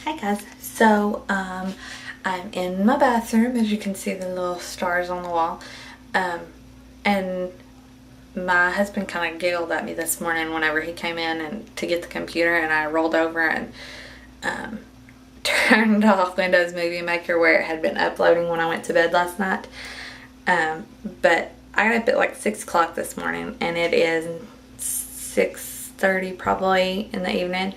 Hi guys. I'm in my bathroom, as you can see the little stars on the wall. And my husband kind of giggled at me this morning whenever he came in and to get the computer, and I rolled over and turned off Windows Movie Maker where it had been uploading when I went to bed last night. But I got up at like 6 o'clock this morning, and it is 6:30 probably in the evening,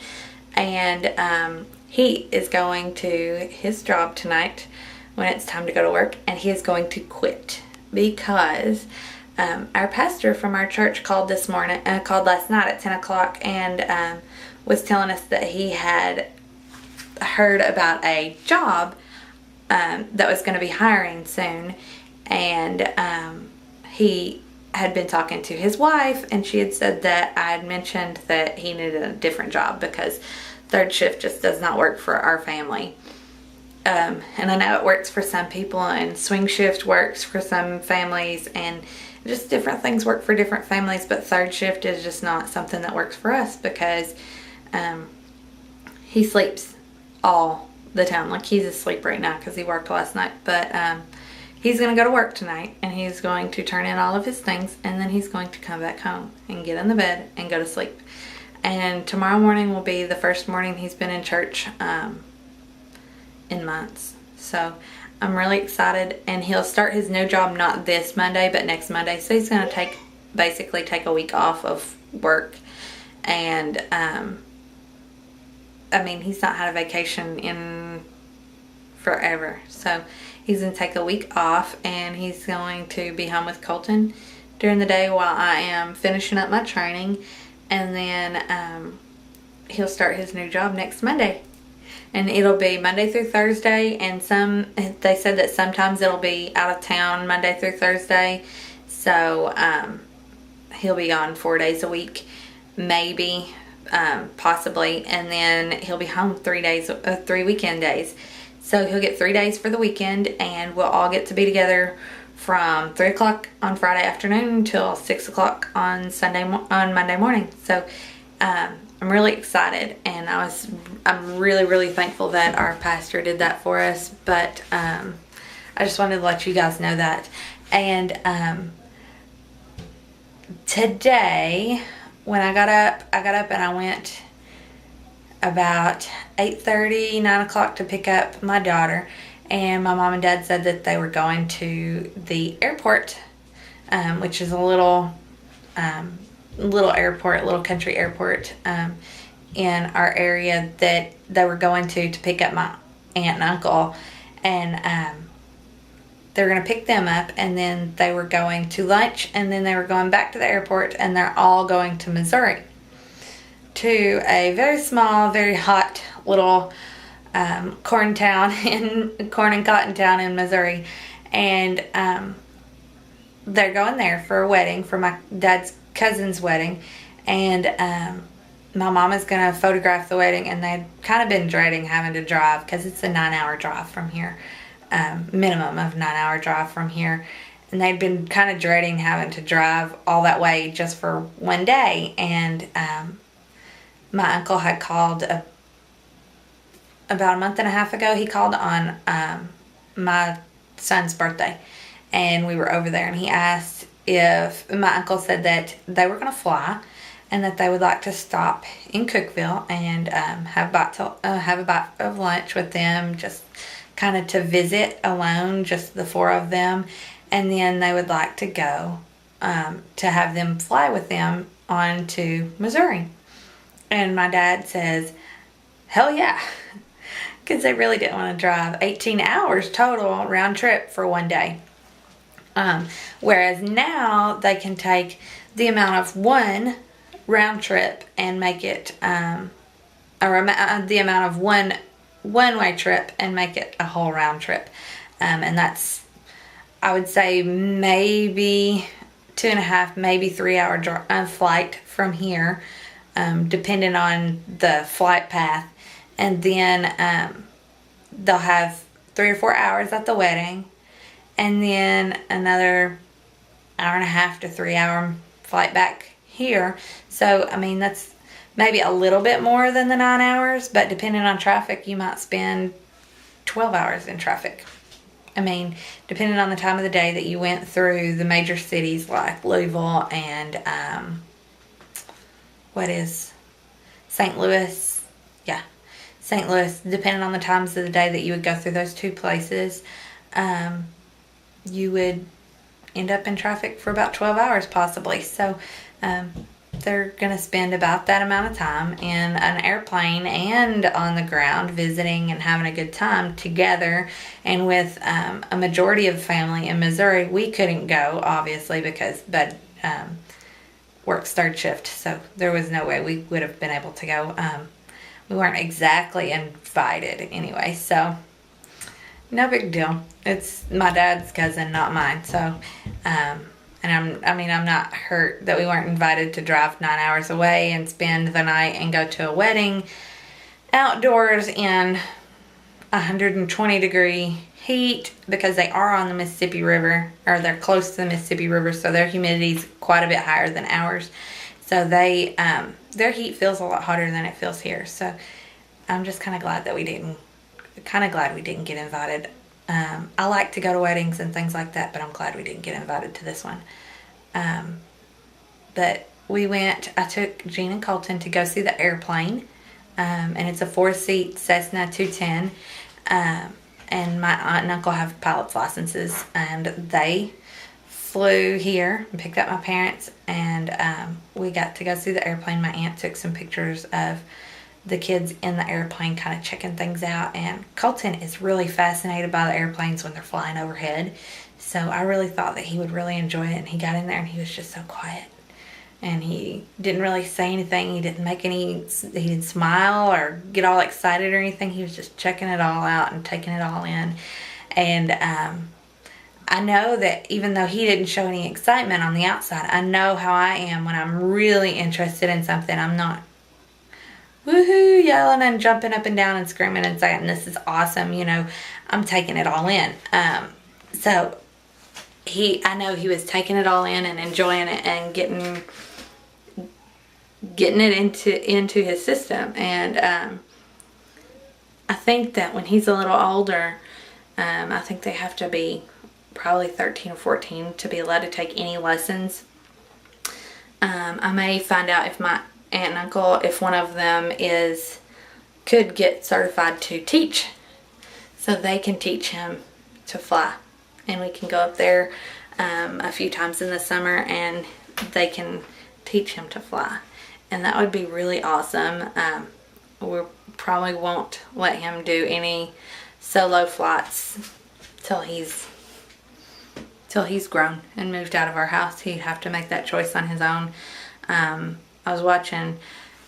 and he is going to his job tonight when it's time to go to work, and he is going to quit because our pastor from our church called last night at 10 o'clock and was telling us that he had heard about a job that was going to be hiring soon, and he had been talking to his wife, and she had said that I had mentioned that he needed a different job because third shift just does not work for our family. And I know it works for some people, and swing shift works for some families, and just different things work for different families, but third shift is just not something that works for us because he sleeps all the time. Like, he's asleep right now because he worked last night, but he's going to go to work tonight, and he's going to turn in all of his things, and then he's going to come back home and get in the bed and go to sleep. And tomorrow morning will be the first morning he's been in church in months. So I'm really excited, and he'll start his new job not this Monday but next Monday. So he's going to basically take a week off of work, and he's not had a vacation in forever. So he's going to take a week off, and he's going to be home with Colton during the day while I am finishing up my training. And then he'll start his new job next Monday. And it'll be Monday through Thursday. And they said that sometimes it'll be out of town Monday through Thursday. So he'll be on 4 days a week, maybe, possibly. And then he'll be home 3 weekend days. So he'll get 3 days for the weekend, and we'll all get to be together from 3 o'clock on Friday afternoon until 6 o'clock on Monday morning. So I'm really excited, and I'm really, really thankful that our pastor did that for us. But I just wanted to let you guys know that. And today, when I got up and I went about 8:30, 9 o'clock to pick up my daughter. And my mom and dad said that they were going to the airport, which is a little airport, little country airport in our area, that they were going to pick up my aunt and uncle. And they were going to pick them up, and then they were going to lunch, and then they were going back to the airport, and they're all going to Missouri, to a very small, very hot little corn and cotton town in Missouri. And they're going there for a wedding, for my dad's cousin's wedding. And my mom is going to photograph the wedding, and they'd kind of been dreading having to drive because it's a 9-hour drive from here, minimum of 9-hour drive from here. And they'd been kind of dreading having to drive all that way just for one day. And my uncle had called about a month and a half ago. He called on my son's birthday, and we were over there, and he asked if my uncle said that they were going to fly, and that they would like to stop in Cookeville and have a bite of lunch with them, just kind of to visit alone, just the four of them. And then they would like to go to have them fly with them on to Missouri. And my dad says, hell yeah, because they really didn't want to drive 18 hours total round trip for one day. Whereas now they can take the amount of one round trip and make it, the amount of one-way trip and make it a whole round trip. And that's, I would say, maybe 2.5, maybe 3 hour flight from here, depending on the flight path. And then they'll have 3 or 4 hours at the wedding, and then another 1.5 to 3 hour flight back here. So, that's maybe a little bit more than the 9 hours, but depending on traffic, you might spend 12 hours in traffic. I mean, depending on the time of the day that you went through the major cities like Louisville and St. Louis. Yeah, St. Louis. Depending on the times of the day that you would go through those two places, you would end up in traffic for about 12 hours possibly. So they're going to spend about that amount of time in an airplane and on the ground visiting and having a good time together. And with a majority of the family in Missouri, we couldn't go, obviously, because Bud works third shift, so there was no way we would have been able to go. We weren't exactly invited anyway, so no big deal. It's my dad's cousin, not mine. So, and I'm not hurt that we weren't invited to drive 9 hours away and spend the night and go to a wedding outdoors in 120-degree heat, because they are on the Mississippi River, or they're close to the Mississippi River, so their humidity's quite a bit higher than ours. So they their heat feels a lot hotter than it feels here. So I'm just kind of glad we didn't get invited. I like to go to weddings and things like that, but I'm glad we didn't get invited to this one. But I took Jean and Colton to go see the airplane, and it's a 4-seat Cessna 210. And my aunt and uncle have pilot's licenses, and they flew here and picked up my parents, and we got to go see the airplane. My aunt took some pictures of the kids in the airplane kind of checking things out, and Colton is really fascinated by the airplanes when they're flying overhead, so I really thought that he would really enjoy it. And he got in there and he was just so quiet, and he didn't really say anything. He didn't smile or get all excited or anything. He was just checking it all out and taking it all in. And I know that even though he didn't show any excitement on the outside, I know how I am when I'm really interested in something. I'm not woohoo yelling and jumping up and down and screaming and saying, "This is awesome," I'm taking it all in. So I know he was taking it all in and enjoying it and getting it into his system. And I think that when he's a little older, I think they have to be probably 13 or 14 to be allowed to take any lessons. I may find out if my aunt and uncle, if one of them could get certified to teach, so they can teach him to fly, and we can go up there a few times in the summer and they can teach him to fly, and that would be really awesome. We probably won't let him do any solo flights till he's grown and moved out of our house. He'd have to make that choice on his own. I was watching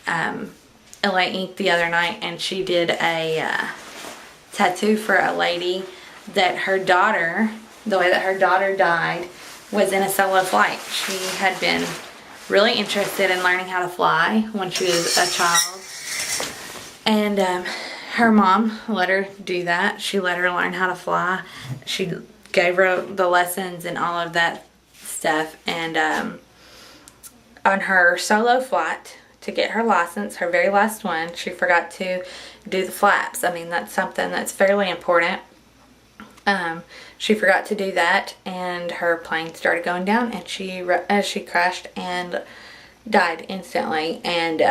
LA Ink the other night, and she did a tattoo for a lady that the way that her daughter died was in a solo flight. She had been really interested in learning how to fly when she was a child, and her mom let her do that. She let her learn how to fly. She gave her the lessons and all of that stuff, and on her solo flight to get her license, her very last one, she forgot to do the flaps. I mean, that's something that's fairly important. She forgot to do that, and her plane started going down, and she crashed and died instantly. And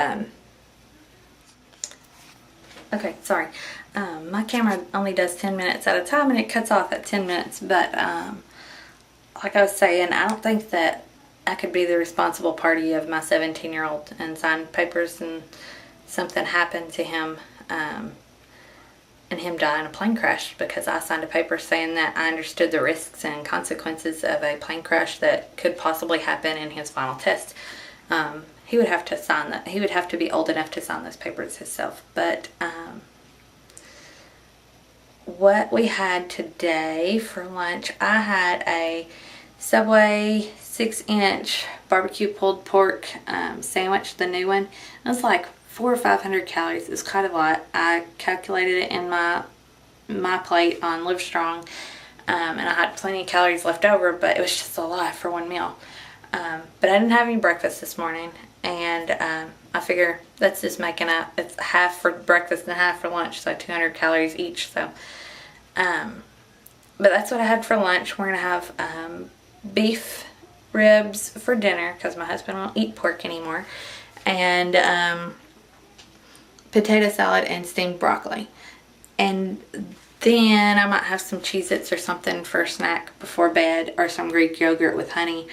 okay, sorry, my camera only does 10 minutes at a time, and it cuts off at 10 minutes. But like I was saying, I don't think that I could be the responsible party of my 17-year-old and sign papers and something happened to him, and him die in a plane crash because I signed a paper saying that I understood the risks and consequences of a plane crash that could possibly happen in his final test. He would have to sign that. He would have to be old enough to sign those papers himself. But what we had today for lunch, I had a Subway 6-inch barbecue pulled pork sandwich, the new one. It was like 400 or 500 calories. It was quite a lot. I calculated it in my plate on Livestrong, and I had plenty of calories left over, but it was just a lot for one meal. But I didn't have any breakfast this morning, and I figure that's just making up. It's half for breakfast and half for lunch, so 200 calories each. So, but that's what I had for lunch. We're gonna have beef ribs for dinner because my husband won't eat pork anymore, and potato salad and steamed broccoli. And then I might have some Cheez-Its or something for a snack before bed, or some Greek yogurt with honey.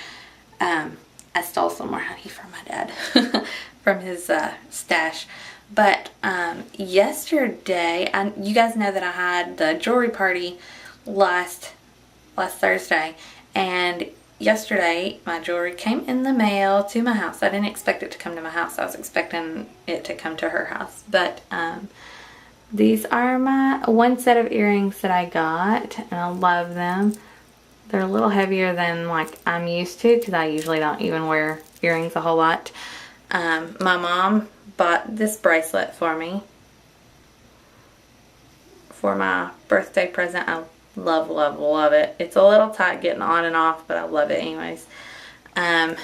I stole some more honey from my dad from his stash. But yesterday, you guys know that I had the jewelry party last Thursday, and yesterday my jewelry came in the mail to my house. I didn't expect it to come to my house. I was expecting it to come to her house. But these are my one set of earrings that I got, and I love them. They're a little heavier than like I'm used to, because I usually don't even wear earrings a whole lot. My mom bought this bracelet for me for my birthday present. I love, love, love it. It's a little tight getting on and off, but I love it anyways. And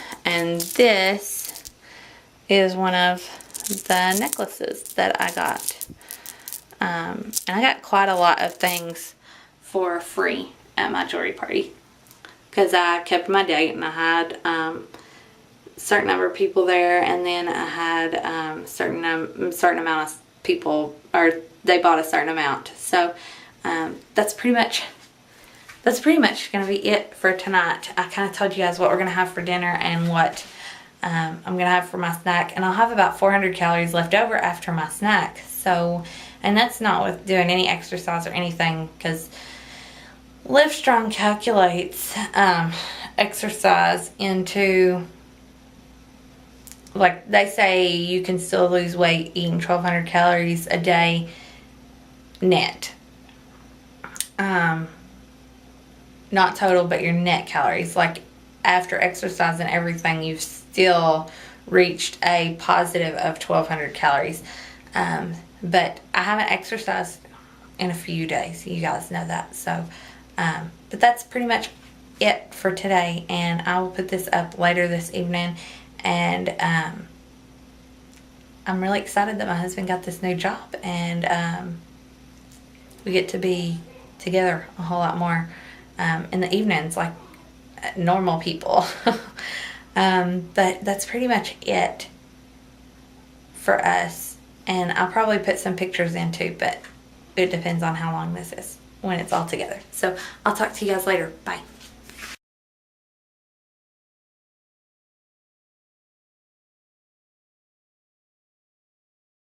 this is one of the necklaces that I got. And I got quite a lot of things for free at my jewelry party, because I kept my date, and I had a certain number of people there, and then I had certain amount of people, or they bought a certain amount. So that's pretty much gonna be it for tonight. I kind of told you guys what we're gonna have for dinner and what I'm gonna have for my snack, and I'll have about 400 calories left over after my snack. So, and that's not with doing any exercise or anything, because Livestrong calculates exercise into, like, they say you can still lose weight eating 1,200 calories a day net. Not total, but your net calories. Like, after exercise and everything, you've still reached a positive of 1,200 calories. But I haven't exercised in a few days. You guys know that. So, but that's pretty much it for today. And I will put this up later this evening. And I'm really excited that my husband got this new job. And we get to be together a whole lot more in the evenings, like normal people. But that's pretty much it for us. And I'll probably put some pictures in too, but it depends on how long this is when it's all together. So I'll talk to you guys later. Bye.